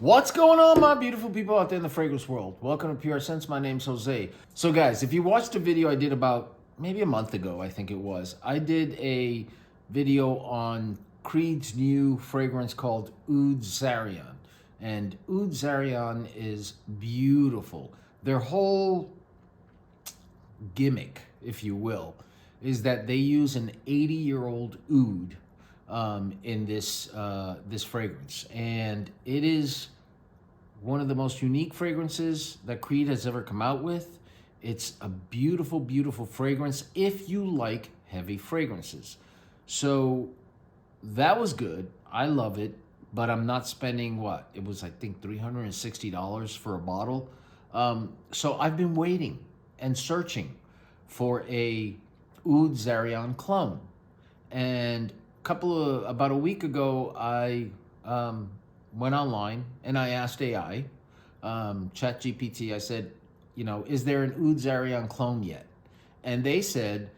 What's going on, my beautiful people out there in the fragrance world? Welcome to PRScents. My name's Jose. So guys, if you watched a video I did about maybe a month ago, I think it was, I did a video on Creed's new fragrance called Oud Zarian. And Oud Zarian is beautiful. Their whole gimmick, if you will, is that they use an 80-year-old oud in this fragrance, and it is one of the most unique fragrances that Creed has ever come out with. It's a beautiful, beautiful fragrance if you like heavy fragrances. So that was good. I love it, but I'm not spending what? It was, I think, $360 for a bottle. So I've been waiting and searching for a Oud Zarian clone. And about a week ago, I went online and I asked AI, ChatGPT, I said, is there an Oud Zarian clone yet? And they said,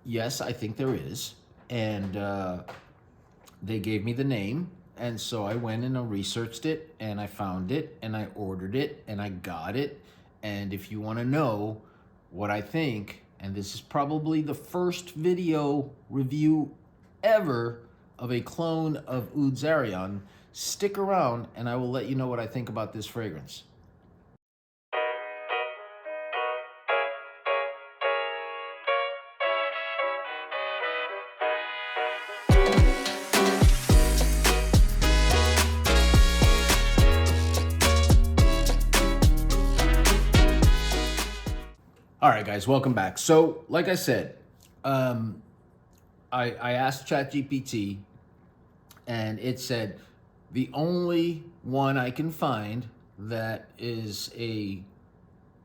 yes, I think there is. And they gave me the name. And so I went and I researched it and I found it and I ordered it and I got it. And if you want to know what I think, and this is probably the first video review ever of a clone of Oud Zarian, stick around and I will let you know what I think about this fragrance. All right, guys, welcome back. So, like I said, I asked ChatGPT, and it said the only one I can find that is a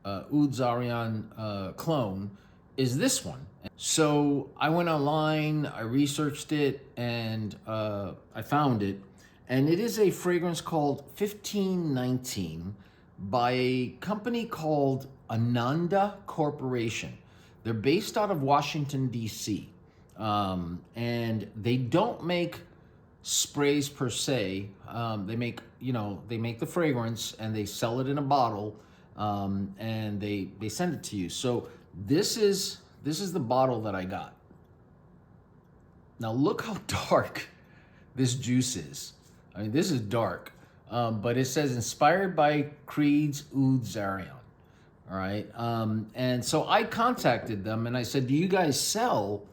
Oud Zarian clone is this one. So I went online, I researched it, and I found it. And it is a fragrance called 1519 by a company called Ananda Corporation. They're based out of Washington, D.C. And they don't make sprays per se. They make the fragrance and they sell it in a bottle, and they send it to you. So this is the bottle that I got. Now look how dark this juice is. I mean, this is dark, but it says inspired by Creed's Oud Zarian. All right. And so I contacted them and I said, do you guys sell,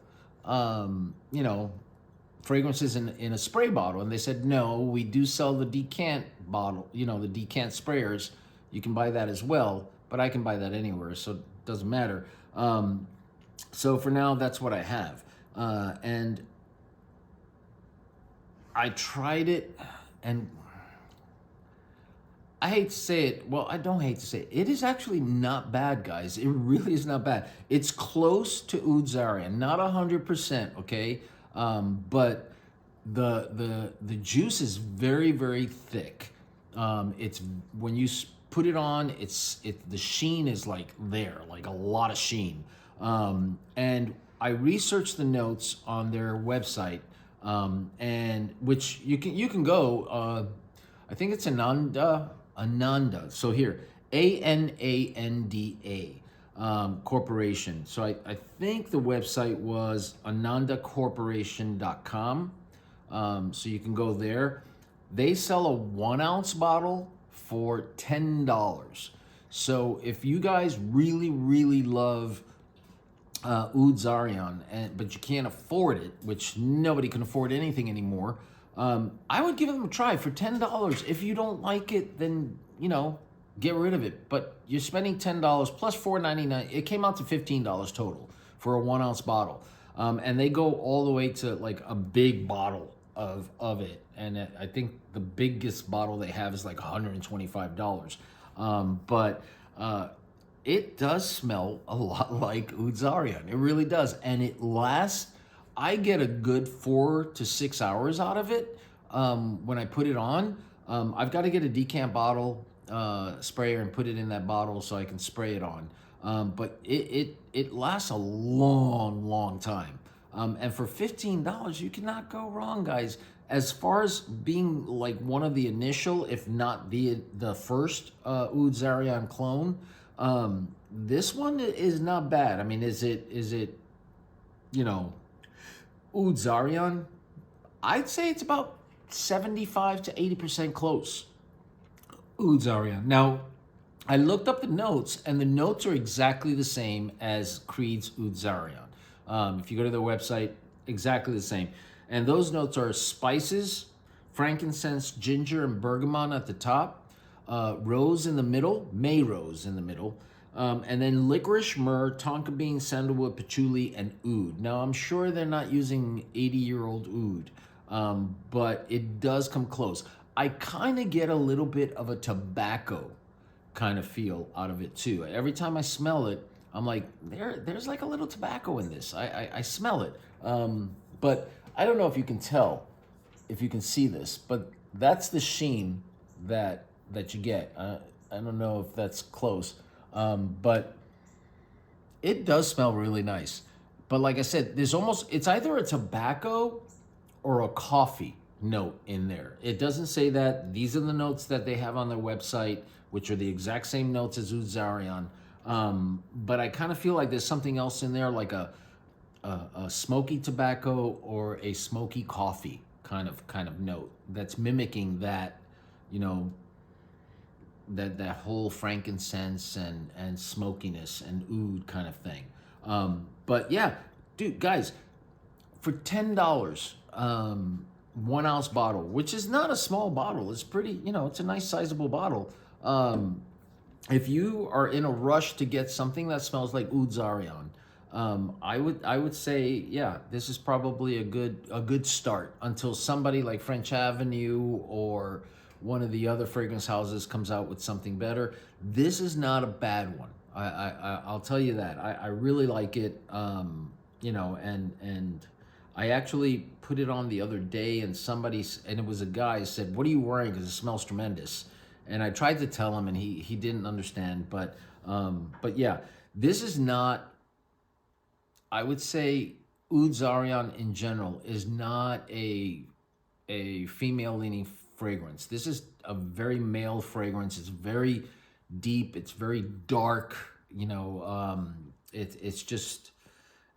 fragrances in a spray bottle? And they said, no, we do sell the decant bottle, the decant sprayers. You can buy that as well, but I can buy that anywhere, so it doesn't matter. So for now, that's what I have. And I tried it, and I hate to say it. Well, I don't hate to say it. It is actually not bad, guys. It really is not bad. It's close to Oud Zarian, not 100%, okay? But the juice is very, very thick. It's when you put it on, the sheen is like there, like a lot of sheen. And I researched the notes on their website, and which you can go. I think it's Ananda. So here, ANANDA Corporation. So I think the website was anandacorporation.com. So you can go there. They sell a 1 ounce bottle for $10. So if you guys really, really love Oud Zarian, but you can't afford it, which nobody can afford anything anymore, I would give them a try for $10. If you don't like it, then, get rid of it. But you're spending $10 plus $4.99. It came out to $15 total for a 1 ounce bottle. And they go all the way to like a big bottle of it. And I think the biggest bottle they have is like $125. But it does smell a lot like Oud Zarian. It really does. And it lasts. I get a good 4 to 6 hours out of it when I put it on. I've got to get a decant bottle sprayer and put it in that bottle so I can spray it on. But it lasts a long, long time. And for $15, you cannot go wrong, guys. As far as being like one of the initial, if not the first Oud Zarian clone, this one is not bad. I mean, is it you know, Oud Zarian? I'd say it's about 75 to 80% close. Oud Zarian. Now, I looked up the notes, and the notes are exactly the same as Creed's Oud Zarian. If you go to their website, exactly the same. And those notes are spices, frankincense, ginger, and bergamot at the top, rose in the middle, May rose in the middle, and then licorice, myrrh, tonka bean, sandalwood, patchouli, and oud. Now, I'm sure they're not using 80-year-old oud, but it does come close. I kind of get a little bit of a tobacco kind of feel out of it too. Every time I smell it, I'm like, there's like a little tobacco in this. I smell it. But I don't know if you can tell, if you can see this, but that's the sheen that you get. I don't know if that's close, but it does smell really nice. But like I said, it's either a tobacco or a coffee note in there. It doesn't say that. These are the notes that they have on their website, which are the exact same notes as Oud Zarian. But I kind of feel like there's something else in there, like a smoky tobacco or a smoky coffee kind of note that's mimicking that, you know, that whole frankincense and smokiness and oud kind of thing. But yeah, dude, guys, for $10, 1 ounce bottle, which is not a small bottle. It's pretty, you know, it's a nice sizable bottle. If you are in a rush to get something that smells like Oud Zarian, I would say, yeah, this is probably a good start until somebody like French Avenue or one of the other fragrance houses comes out with something better. This is not a bad one. I'll tell you that. I really like it. You know, and I actually put it on the other day, and it was a guy said, "What are you wearing? Because it smells tremendous." And I tried to tell him, and he didn't understand. But yeah, this is not. I would say Oud Zarian in general is not a female leaning fragrance. This is a very male fragrance. It's very deep. It's very dark. You know, it's just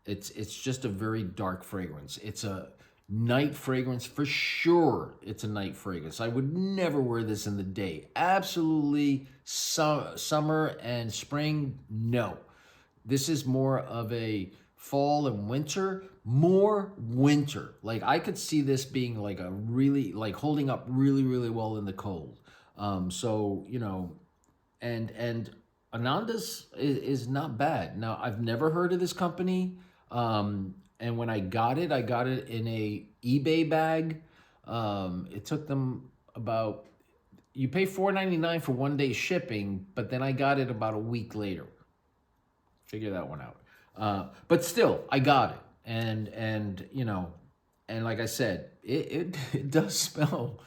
a very dark fragrance. It's a night fragrance for sure. It's a night fragrance. I would never wear this in the day. Absolutely, summer and spring, no. This is more of a fall and winter, more winter. Like I could see this being like a really, like holding up really, really well in the cold. So, you know, and Ananda's is not bad. Now, I've never heard of this company. And when I got it in a eBay bag. It took them about, you pay $4.99 for 1 day shipping, but then I got it about a week later. Figure that one out. But still, I got it. And you know, and like I said, it does smell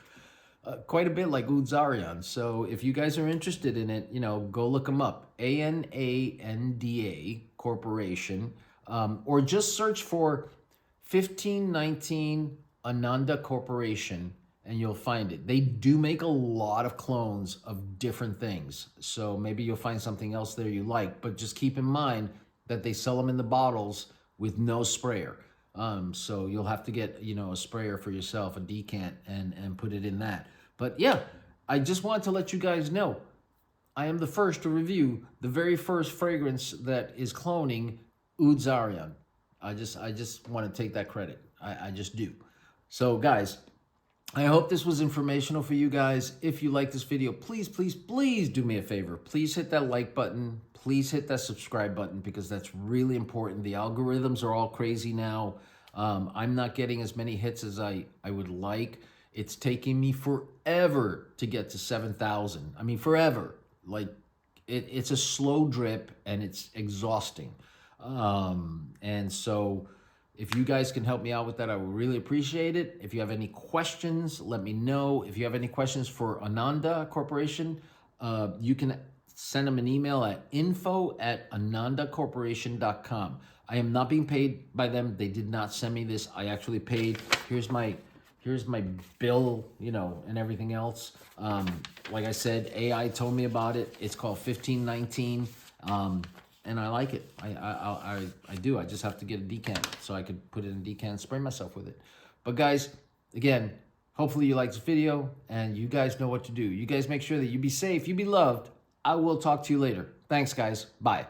quite a bit like Oud Zarian. So if you guys are interested in it, you know, go look them up. ANANDA Corporation. Or just search for 1519 Ananda Corporation and you'll find it. They do make a lot of clones of different things. So maybe you'll find something else there you like, but just keep in mind that they sell them in the bottles with no sprayer. So you'll have to get, you know, a sprayer for yourself, a decant, and put it in that. But yeah, I just wanted to let you guys know, I am the first to review the very first fragrance that is cloning Oud Zarian. I just want to take that credit. I just do. So guys, I hope this was informational for you guys. If you like this video, please, please, please do me a favor. Please hit that like button. Please hit that subscribe button because that's really important. The algorithms are all crazy now. I'm not getting as many hits as I would like. It's taking me forever to get to 7,000. I mean, forever. Like, it's a slow drip and it's exhausting. And so if you guys can help me out with that, I would really appreciate it. If you have any questions, let me know. If you have any questions for Ananda Corporation, you can send them an email at info@anandacorporation.com. I am not being paid by them. They did not send me this. I actually paid. Here's my Here's my bill, you know, and everything else. Like I said, AI told me about it. It's called 1519, and I like it. I do. I just have to get a decant so I could put it in a decant and spray myself with it. But guys, again, hopefully you liked this video, and you guys know what to do. You guys make sure that you be safe, you be loved. I will talk to you later. Thanks, guys. Bye.